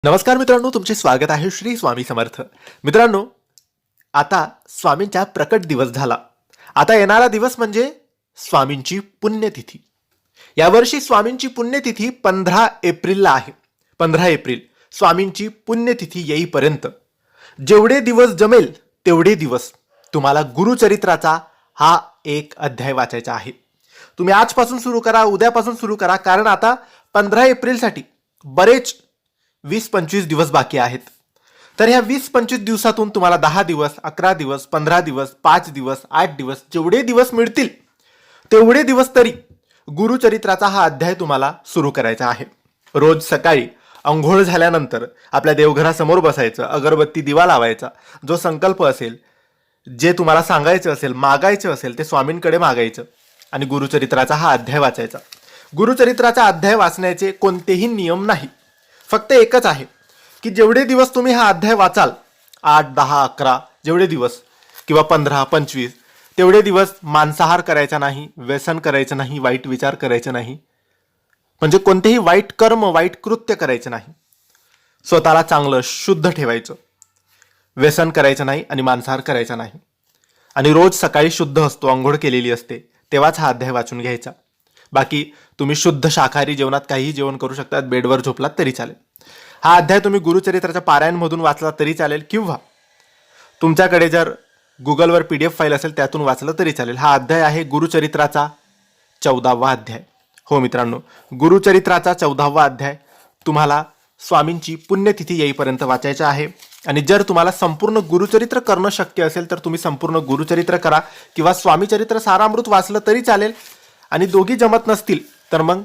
नमस्कार मित्रांनो, तुमचे स्वागत आहे श्री स्वामी समर्थ. मित्रांनो, आता स्वामींचा प्रकट दिवस झाला. आता येणारा दिवस म्हणजे स्वामींची पुण्यतिथी. यावर्षी स्वामींची पुण्यतिथी 15 एप्रिलला आहे. 15 एप्रिल स्वामींची पुण्यतिथी येईपर्यंत जेवढे दिवस जमेल तेवढे दिवस तुम्हाला गुरुचरित्राचा हा एक अध्याय वाचायचा आहे. तुम्ही आजपासून सुरू करा, उद्यापासून सुरू करा, कारण आता 15 एप्रिलसाठी बरेच 20-25 दिवस बाकी आहेत. तर ह्या 20-25 दिवसातून तुम्हाला 10 दिवस, 11 दिवस, 15 दिवस, 5 दिवस, 8 दिवस जेवढे दिवस मिळतील तेवढे दिवस तरी गुरुचरित्राचा हा अध्याय तुम्हाला सुरू करायचा आहे. रोज सकाळी अंघोळ झाल्यानंतर आपल्या देवघरासमोर बसायचं, अगरबत्ती दिवा लावायचा, जो संकल्प असेल, जे तुम्हाला सांगायचं असेल, मागायचं असेल ते स्वामींकडे मागायचं आणि गुरुचरित्राचा हा अध्याय वाचायचा. गुरुचरित्राचा अध्याय वाचण्याचे कोणतेही नियम नाही, फक्त एकच आहे की जेवढे दिवस तुम्ही हा अध्याय वाचाल, 8, 10, 11 जेवढे दिवस किंवा 15, 25 तेवढे दिवस मांसाहार करायचा नाही, व्यसन करायचं नाही, वाईट विचार करायचे नाही, म्हणजे कोणतेही वाईट कर्म, वाईट कृत्य करायचं नाही. स्वतःला चांगलं शुद्ध ठेवायचं, व्यसन करायचं नाही आणि मांसाहार करायचा नाही. आणि रोज सकाळी शुद्ध असतो, अंघोळ केलेली असते, तेव्हाच हा अध्याय वाचून घ्यायचा. बाकी तुम्ही शुद्ध शाकाहारी जेवणात काहीही जेवण करू शकतात, बेडवर झोपलात तरी चालेल. हा अध्याय तुम्ही गुरुचरित्राच्या पारायणमधून वाचला तरी चालेल, किंवा तुमच्याकडे जर गुगलवर PDF फाईल असेल त्यातून वाचलं तरी चालेल. हा अध्याय आहे गुरुचरित्राचा 14वा अध्याय. हो मित्रांनो, गुरुचरित्राचा 14वा अध्याय तुम्हाला स्वामींची पुण्यतिथी येईपर्यंत वाचायचा आहे. आणि जर तुम्हाला संपूर्ण गुरुचरित्र करणं शक्य असेल तर तुम्ही संपूर्ण गुरुचरित्र करा, किंवा स्वामीचरित्र सारामृत वाचलं तरी चालेल. आणि दोघी जमत नसतील तर मग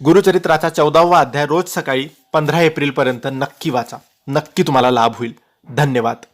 गुरुचरित्राचा 14वा अध्याय रोज सकाळी 15 एप्रिलपर्यंत नक्की वाचा. नक्की तुम्हाला लाभ होईल. धन्यवाद.